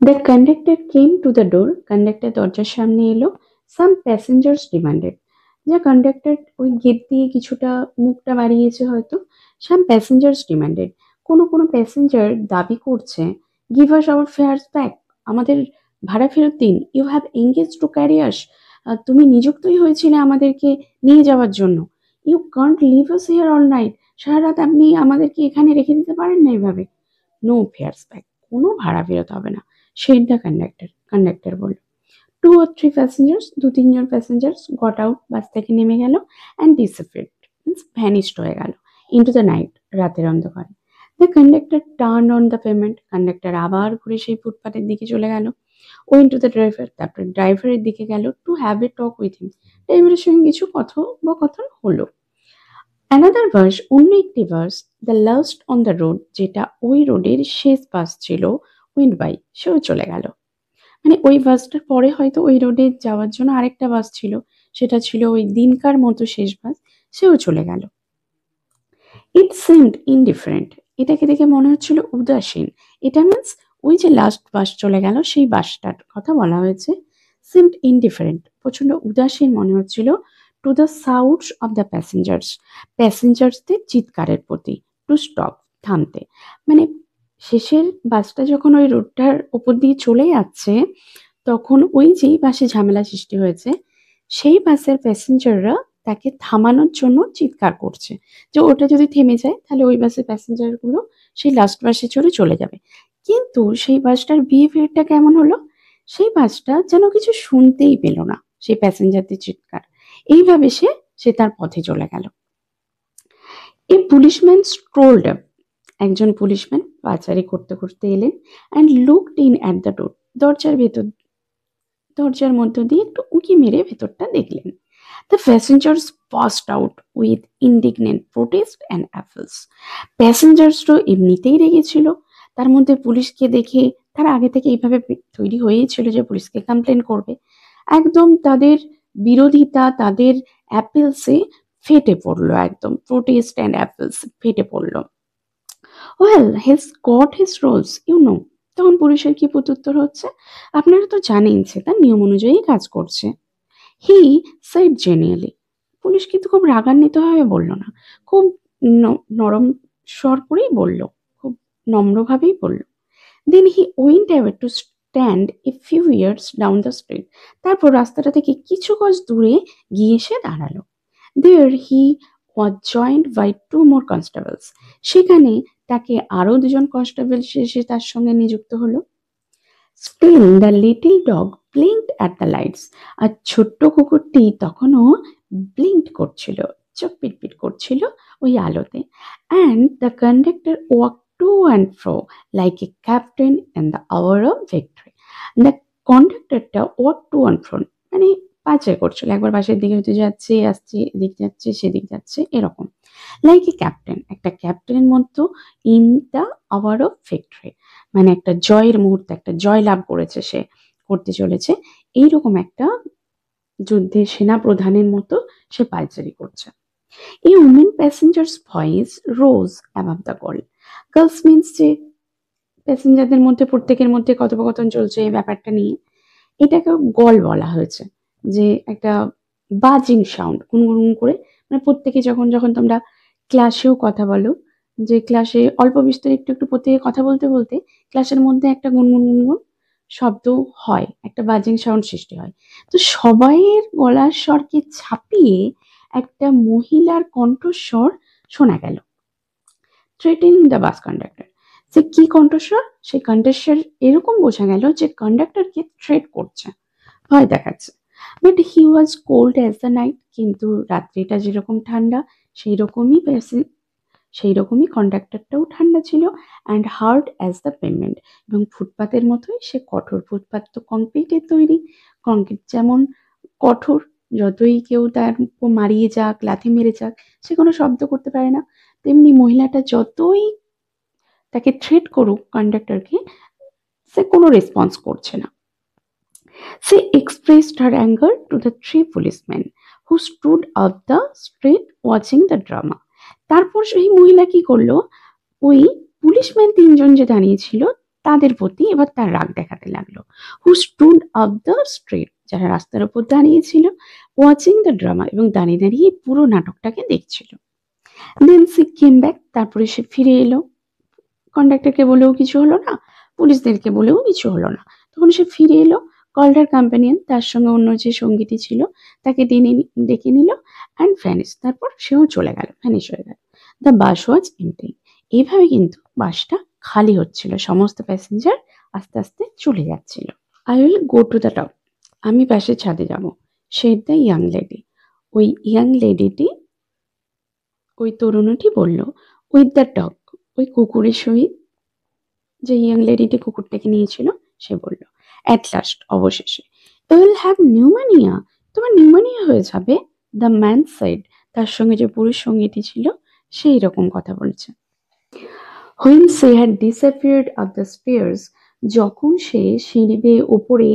The conductor came to the door. Conductor দরজার সামনে এলো। Some passengers demanded. যা কন্ডাক্টর ওই গেট দিয়ে কিছুটা মুখটা বাড়িয়েছে হয়তো। Some passengers demanded. কোনো প্যাসেঞ্জার দাবি করছে, give us our fares back. আমাদের ভাড়া ফেরত দিন। You have engaged to carry us. তুমি নিযুক্তই হয়েছিলে আমাদেরকে নিয়ে যাওয়ার জন্য। You can't leave us here all night. সারা রাত আপনি আমাদেরকে এখানে রেখে দিতে পারেন না এভাবে। No fares back. কোনো ভাড়া ফেরত হবে না। said the conductor. কন্ডাক্টর বলল। 2 or 3 passengers, 2-3 জন প্যাসেঞ্জার্স গট আউট, বাস থেকে নেমে গেল অ্যান্ড ডিসঅ্যাপিয়ার্ড, মিন্স ভ্যানিশড হয়ে গেল ইনটু দ্য নাইট, রাতের অন্ধকারে। The conductor turn on the pavement, conductor আবার ঘুরে সেই ফুটপাথের দিকে চলে গেল। ওয়েন টু দ্য ড্রাইভার, তারপরে ড্রাইভারের দিকে গেল to have a talk with him, ড্রাইভারের সঙ্গে কিছু কথোপকথন হলো। অ্যানাদার বাস, অন্য একটি bus, the last on the road, যেটা ওই রোডের শেষ বাস ছিল, উইন্ড বাই, সেও চলে গেল। মানে ওই বাসটার পরে হয়তো ওই রোডে যাওয়ার জন্য আরেকটা বাস ছিল, সেটা ছিল ওই দিনকার মতো শেষ বাস, সেও চলে গেল। ইট সিমড ইনডিফারেন্ট, এটাকে দেখে মনে হচ্ছিল উদাসীন। এটা মিন্স ওই যে লাস্ট বাস চলে গেল সেই বাসটার কথা বলা হয়েছে। সিমড ইনডিফারেন্ট, প্রচন্ড উদাসীন মনে হচ্ছিল। To the sounds of the passengers, প্যাসেঞ্জার্সদের চিৎকারের প্রতি। টু স্টপ, থামতে। মানে শেষের বাসটা যখন ওই রোডটার ওপর দিয়ে চলে যাচ্ছে, তখন ওই যেই বাসে ঝামেলা সৃষ্টি হয়েছে সেই বাসের প্যাসেঞ্জাররা তাকে থামানোর জন্য চিৎকার করছে যে ওটা যদি থেমে যায় তাহলে ওই বাসের প্যাসেঞ্জার গুলো সেই লাস্ট বাসে চড়ে চলে যাবে। কিন্তু সেই বাসটার বিহেভিয়ারটা কেমন হলো, সেই বাসটা যেন কিছু শুনতেই পেল না সেই প্যাসেঞ্জারদের চিৎকার। এইভাবে সে তার পথে চলে গেল। এ পুলিশম্যান স্ট্রোলড আপ, একজন পুলিশম্যান পাচারি করতে করতে এলেন and looked in at the door, দরজার মধ্য দিয়ে একটু উঁকি মেরে ভেতরটা দেখলেন। The passengers passed out with indignant protest and appeals, প্যাসেঞ্জার্সও এমনিতেই রেগেছিল, তার মধ্যে পুলিশকে দেখে তারা আগে থেকে এইভাবে তৈরি হয়েছিল যে পুলিশকে কমপ্লেন করবে। একদম তাদের বিরোধিতা, তাদের অ্যাপেলসে ফেটে পড়লো, একদম প্রোটেস্ট অ্যান্ড অ্যাপেলস ফেটে পড়লো। Well his got his rolls you know, তখন পুলিশের কি প্রত্যুত্তর হচ্ছে, আপনারা তো জানেন সে তার নিয়ম অনুযায়ী কাজ করছে। হি সেড জেনিয়ালি, পুলিশ কিন্তু খুব রাগান্বিত ভাবে বলল না, খুব নরম স্বর করেই বলল, খুব নম্রভাবেই বলল। Then he went away to stand a few yards down the street, তারপর রাস্তাটা থেকে কিছু গজ দূরে গিয়ে এসে দাঁড়ালো। There he was joined by 2 more constables, সেখানে তাকে আরো 2 জন কনস্টেবল এসে তার সঙ্গে নিযুক্ত হলো। Still the little dog blinked at the lights, আর ছোট্ট কুকুরটি তখনও ব্লিঙ্ক করছিল, চোখ পিটপিট করছিল ওই আলোতে। And the conductor walk to and fro like a captain in the hour of victory, the কন্ডাক্টরটা ওয়াক টু অ্যান্ড ফ্রো মানে পাচার করছিল, একবার পাশের দিকে হতে যাচ্ছে আসছে, এদিক যাচ্ছে সেদিক যাচ্ছে এরকম। লাইক এ ক্যাপ্টেন, একটা ক্যাপ্টেনের মতো, in the hour of victory, মানে একটা জয়ের মুহূর্তে, একটা জয় লাভ করেছে সে, করতে চলেছে এইরকম একটা যুদ্ধের সেনা প্রধানের মতো সে পায়চারি করছে। এই women passengers voice rose above the call, girls means যে প্যাসেঞ্জারদের মধ্যে প্রত্যেকের মধ্যে কথোপকথন চলছে এই ব্যাপারটা নিয়ে, এটাকে গল বলা হয়েছে, যে একটা বাজিং সাউন্ড, গুনগুন করে, মানে প্রত্যেকে যখন যখন তোমরা ক্লাসেও কথা বলো, যে ক্লাসে অল্প বিস্তর একটু একটু প্রত্যেকে কথা বলতে বলতে ক্লাসের মধ্যে একটা গুনগুন গুনগুন শব্দ হয়, একটা বাজিং সাউন্ড সৃষ্টি হয়। তো সবাইয়ের গলার স্বরকে ছাপিয়ে একটা মহিলার কণ্ঠস্বর শোনা গেল, থ্রেটেনিং দ্য বাস কন্ডাক্টর। যে কি কণ্ঠস্বর, সেই কণ্ঠস্বর এরকম বোঝা গেল যে কন্ডাক্টরকে থ্রেট করছে, ভয় দেখাচ্ছে। But he was cold as the night, কিন্তু রাত্রিটা যেরকম ঠান্ডা সেই রকমই কন্ডাক্টরটাও ঠান্ডা ছিল। And hard as the payment, এবং ফুটপাতের মতোই সে কঠোর। ফুটপাত তো কংক্রিটের তৈরি, কংক্রিট যেমন কঠোর, যতই কেউ তার উপর মারিয়ে যাক, লাথি মেরে যাক, সে কোনো শব্দ করতে পারে না। তেমনি মহিলাটা যতই তাকে থ্রেট করুক কন্ডাক্টরকে, সে কোনো রেসপন্স করছে না। সে expressed her anger to the 3 policemen who stood off the street watching the drama. তারপর সেই মহিলা কি করলো, ওই পুলিশম্যান 3 জন যে দাঁড়িয়েছিল তাদের প্রতি এবার তার রাগ দেখাতে লাগলো। হু স্টুড আপ দ্য স্ট্রিট, যারা রাস্তার উপর দাঁড়িয়েছিল, ওয়াচিং দ্য ড্রামা, এবং দাঁড়িয়ে দাঁড়িয়ে এই পুরো নাটকটাকে দেখছিল। দেন সি কেম ব্যাক, তারপরে সে ফিরে এলো। কন্ডাক্টরকে বলেও কিছু হলো না, পুলিশদেরকে বলেও কিছু হলো না। তখন সে ফিরে এলো। কল্ডার কম্পানিয়ন, তার সঙ্গে অন্য যে সঙ্গীটি ছিল, তাকে ডেকে নিল অ্যান্ড ভ্যানিশ, তারপর সেও চলে গেল, ভ্যানিশ হয়ে গেল। The bus was empty. এইভাবে কিন্তু বাসটা খালি হচ্ছিল, সমস্ত প্যাসেঞ্জার আস্তে আস্তে চলে যাচ্ছিল। I will go to the top, আমি বাসের ছাদে যাব, সেড দ্য ইয়াং লেডি। ওই ইয়াং লেডিটি, ওই তরুণীটি বলল, উইথ দ্য ডগ, ওই কুকুরের সহিত, যে ইয়াং লেডিটি কুকুরটাকে নিয়েছিল, সে বলল, অ্যাট লাস্ট, অবশেষে। ইউ উইল হ্যাভ নিউমোনিয়া, তোমার নিউমোনিয়া হয়ে যাবে। দ্য ম্যান সাইড, তার সঙ্গে যে পুরুষ সঙ্গীটি ছিল সেই রকম কথা বলছে। When say had disappeared up the stairs, যখন সে সিঁড়ি বেয়ে ওপরে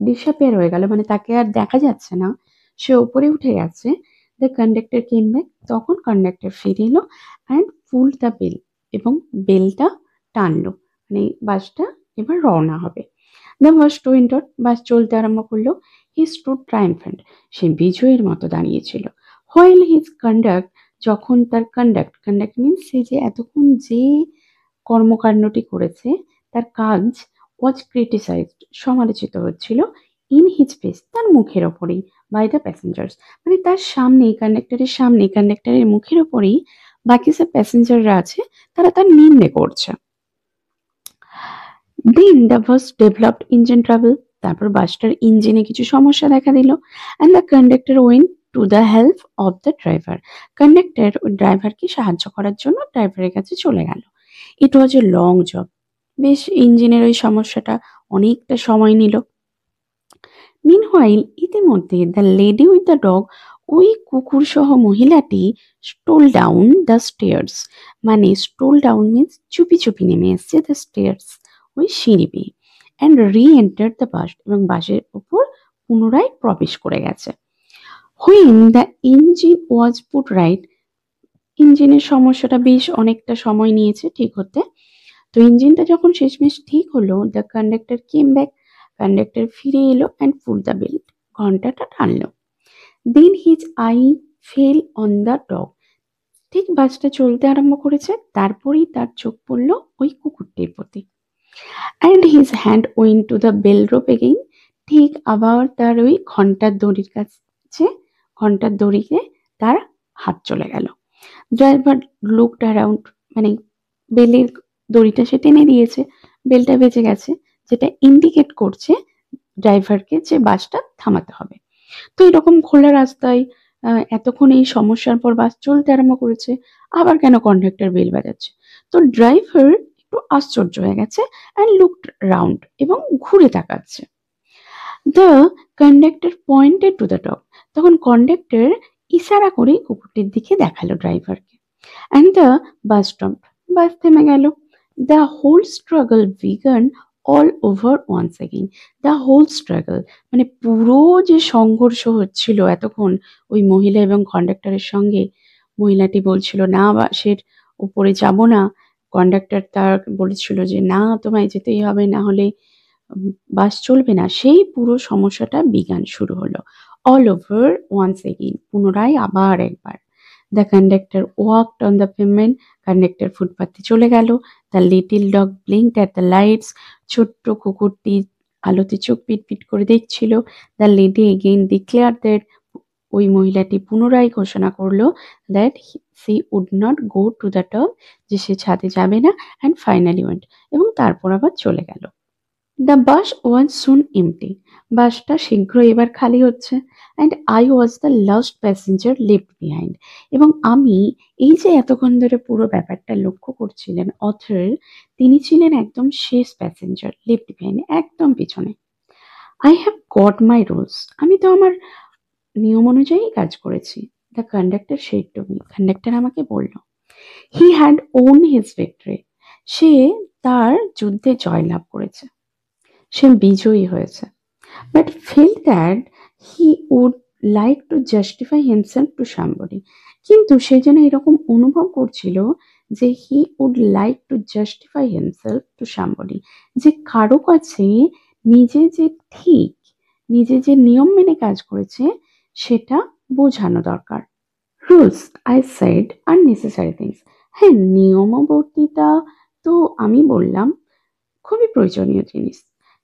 ডিসঅ্যাপিয়ার হয়ে গেল, মানে তাকে আর দেখা যাচ্ছে না, সে ওপরে উঠে গেছে। দ্য কন্ডাক্টর কেম ব্যাক, তখন কন্ডাক্টর ফিরে এলো অ্যান্ড পুল দ্য বেল, এবং বেলটা টানলো, মানে বাসটা এবার রওনা হবে। দ্য বাস ওয়েন্ট অন, বাস চলতে আরম্ভ করলো। হি স্টুড ট্রায়াম্ফেন্ট, সে বিজয়ের মতো দাঁড়িয়েছিল। হোয়াইল হিজ কন্ডাক্ট, যখন তার কন্ডাক্ট মিনস সে যে এতক্ষণ যে কর্মকাণ্ডটি করেছে, তার কাজ, ওয়াজ ক্রিটিসাইজড, সমালোচিত হচ্ছিল, ইন হিজ ফেস, তার মুখের ওপরেই, বাই দ্য প্যাসেঞ্জার্স, মানে তার সামনেই, কন্ডাক্টরের সামনে, কন্ডাক্টরের মুখের ওপরেই বাকি যে প্যাসেঞ্জাররা আছে তারা তার নিন্দে করছে। Then the bus developed engine trouble, তারপর বাসটার ইঞ্জিনে কিছু সমস্যা দেখা দিল। And the conductor went to the help of the driver, conductor ওই ড্রাইভারকে সাহায্য করার জন্য ড্রাইভারের কাছে চলে গেল। ইট ওয়াজ এ লং জব, বেশ ইঞ্জিনের ওই সমস্যাটা অনেকটা সময় নিল। মিনহোয়াইল, ইতিমধ্যে the lady with the dog, ওই কুকুর সহ মহিলাটি, স্টোল ডাউন দ্য স্টেয়ার্স, মানে স্টোল ডাউন মিন্স চুপি চুপি নেমে এসছে, দ্য স্টেয়ার্স ওই সিঁড়ি বেয়ে, অ্যান্ড রি এন্টার দ্য বাস, এবং বাসের উপর পুনরায় প্রবেশ করে গেছে। When the engine was put right, ইঞ্জিনের সমস্যাটা বেশ অনেকটা সময় নিয়েছে ঠিক হতে। তো ইঞ্জিনটা যখন শেষমেশ ঠিক হলো, the conductor came back, conductor ফিরে এলো অ্যান্ড ফুল দ্য বেল, ঘন্টাটা টানলো। Then his eye fell on the dog, ঠিক বাসটা চলতে আরম্ভ করেছে, তারপরেই তার চোখ পড়লো ওই কুকুরটির প্রতি। And his hand went to the bell rope again, ঠিক আবার তার ওই ঘন্টার দড়ির কাছে, ঘন্টার দড়িতে তার হাত চলে গেল। ড্রাইভার লুকড অ্যারাউন্ড, মানে বেলের দড়িটা সে টেনে দিয়েছে, বেলটা বেজে গেছে, যেটা ইন্ডিকেট করছে ড্রাইভারকে যে বাসটা থামাতে হবে। তো এরকম খোলা রাস্তায় এতক্ষণ এই সমস্যার পর বাস চলতে আরম্ভ করেছে, আবার কেন কন্ডাক্টর বেল বাজাচ্ছে? তো ড্রাইভার একটু আশ্চর্য হয়ে গেছে অ্যান্ড লুকড রাউন্ড, এবং ঘুরে তাকাচ্ছে। The conductor pointed to the dog, তখন কন্ডাক্টর ইশারা করে কুকুরটির দিকে দেখালো ড্রাইভারকে। And the bus stopped, bus থেমে গেল। The whole struggle began all over once again, the whole struggle, মানে পুরো যে সংঘর্ষ হচ্ছিল এতক্ষণ ওই মহিলা এবং কন্ডাক্টরের সঙ্গে, মহিলাটি বলছিল না বাসের উপরে যাব না, কন্ডাক্টর তার বলেছিল যে না তোমায় যেতেই হবে, না হলে বাস চলবে না, সেই পুরো সমস্যাটা বিজ্ঞান শুরু হলো। অল ওভার ওয়ান্স এগেইন, পুনরায় আবার একবার। The conductor walked on the pavement, conductor ফুটপাথে চলে গেল। The little dog blinked at the lights, ছোট্ট কুকুরটি আলোতে চোখ পিটপিট করে দেখছিল। The lady again declare that, ওই মহিলাটি পুনরায় ঘোষণা করলো that she would not go to the top, যে সে ছাদে যাবে না, অ্যান্ড ফাইনালি ওয়েন্ট, এবং তারপর আবার চলে গেল। The bus was soon MT, বাসটা শীঘ্রই এবার খালি হচ্ছে। And I was the last passenger left behind, এবং আমি, এই যে এতক্ষণ ধরে পুরো ব্যাপারটা লক্ষ্য করছিলেন অথর, তিনি ছিলেন একদম শেষ প্যাসেঞ্জার, লেফট বিহাইন্ড, একদম পিছনে। I have got my rules, আমি তো আমার নিয়ম অনুযায়ী কাজ করেছি। The conductor said to me, কন্ডাক্টর আমাকে বলল। He had won his victory, সে তার যুদ্ধে জয়লাভ করেছে, সে বিজয়ী হয়েছে। But feel that he would like to justify himself to somebody, কিন্তু সে যেন এরকম অনুভব করছিল যে he would like to justify himself to somebody, যে কারো কাছে নিজে যে ঠিক, নিজে যে নিয়ম মেনে কাজ করেছে সেটা বোঝানো দরকার। Rules, I said, R necessary things. হ্যাঁ, নিয়মাবর্তিতা তো আমি বললাম খুবই প্রয়োজনীয় জিনিস।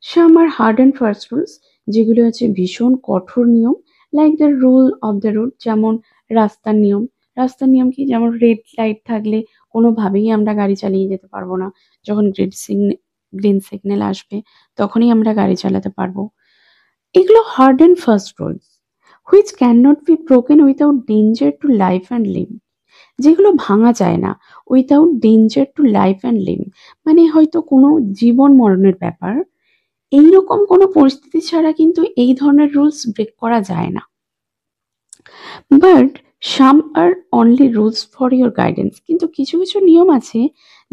সে আমার হার্ড অ্যান্ড ফাস্ট রুলস, যেগুলো হচ্ছে ভীষণ কঠোর নিয়ম, like the rule of the road, যেমন রাস্তার নিয়ম। রাস্তার নিয়ম কি, যেমন রেড লাইট থাকলে কোনোভাবেই আমরা গাড়ি চালিয়ে যেতে পারবো না, যখন গ্রিন সিগন্যাল আসবে তখনই আমরা গাড়ি চালাতে পারবো। এগুলো hard and fast rules which can not be broken without danger to life and live, যেগুলো ভাঙা যায় না without danger to life and live, মানে হয়তো কোনো জীবন মরণের ব্যাপার, এইরকম কোনো পরিস্থিতি ছাড়া কিন্তু এই ধরনের রুলস ব্রেক করা যায় না। But some are only rules for your guidance, কিন্তু কিছু কিছু নিয়ম আছে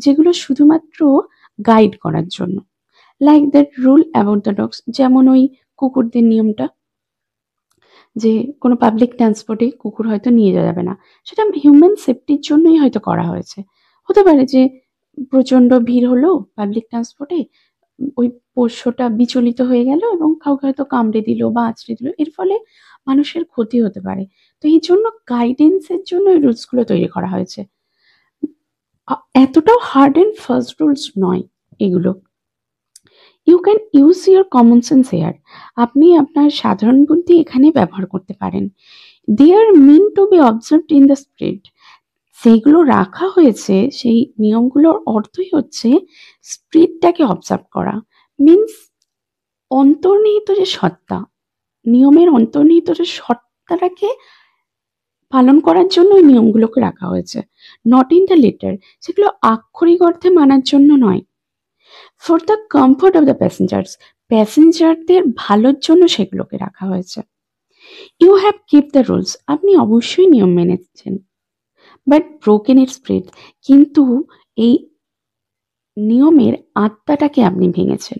যেগুলো শুধুমাত্র গাইড করার জন্য, like that rule about the dogs, যেমন ওই কুকুরদের নিয়মটা, যে কোনো পাবলিক ট্রান্সপোর্টে কুকুর হয়তো নিয়ে যাওয়া যাবে না, সেটা হিউম্যান সেফটির জন্যই হয়তো করা হয়েছে। হতে পারে যে প্রচন্ড ভিড় হলো পাবলিক ট্রান্সপোর্টে, ওই পোষ্যটা বিচলিত হয়ে গেল এবং কাউকে হয়তো কামড়ে দিল বা আঁচড়ে দিল, এর ফলে মানুষের ক্ষতি হতে পারে। তো এই জন্য গাইডেন্সের জন্য এই রুলস গুলো তৈরি করা হয়েছে। এতটাও হার্ড অ্যান্ড ফাস্ট রুলস নয় এগুলো। You can use your common sense here, আপনি আপনার সাধারণ বুদ্ধি এখানে ব্যবহার করতে পারেন। They are meant to be observed in the spirit, সেইগুলো রাখা হয়েছে, সেই নিয়মগুলোর অর্থই হচ্ছে স্পিরিটটাকে অবজার্ভ করা, মিন্স অন্তর্নিহিত যে সত্তা, নিয়মের অন্তর্নিহিত যে সত্তাটাকে পালন করার জন্য ওই নিয়মগুলোকে রাখা হয়েছে, নট ইন দ্য লেটার, সেগুলো আক্ষরিক অর্থে মানার জন্য নয়। For the comfort of the passengers, প্যাসেঞ্জারদের ভালোর জন্য সেগুলোকে রাখা হয়েছে। You have keep the rules, আপনি অবশ্যই নিয়ম মেনেছেন, বাট ব্রোকেন ইট স্পিরিট, কিন্তু এই নিয়মের আত্মাটাকে আপনি ভেঙেছেন।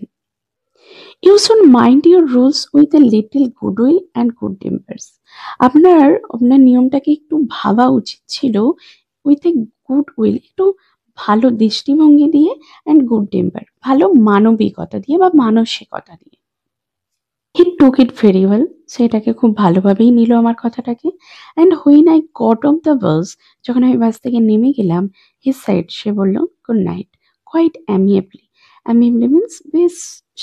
You should mind your rules with a little goodwill and good tempers, আপনার আপনার নিয়মটাকে একটু ভাবা উচিত ছিল উইথ এ গুড উইল, একটু ভালো দৃষ্টিভঙ্গি দিয়ে, অ্যান্ড গুড টেম্পার, ভালো মানবিকতা দিয়ে বা মানসিকতা দিয়ে। হি টুক ইট ভেরি ওয়েল, সেটাকে খুব ভালোভাবেই নিল আমার কথাটাকে। And when I got off the bus, যখন আমি বাস থেকে নেমে গেলাম, হি সাইড, সে বলল গুড নাইট, কোয়াইট অ্যামিয়েবলি। অ্যামিয়েবলি মিন্স বেশ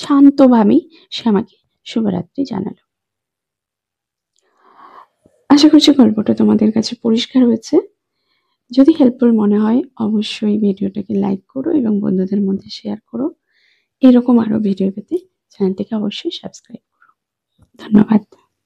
শান্তভাবেই সে আমাকে শুভরাত্রি জানালো। আশা করছি গল্পটা তোমাদের কাছে পরিষ্কার হয়েছে। যদি হেল্পফুল মনে হয় অবশ্যই ভিডিওটাকে লাইক করো এবং বন্ধুদের মধ্যে শেয়ার করো। এরকম আরো ভিডিও পেতে চ্যানেলটিকে অবশ্যই সাবস্ক্রাইব করো। ধন্যবাদ।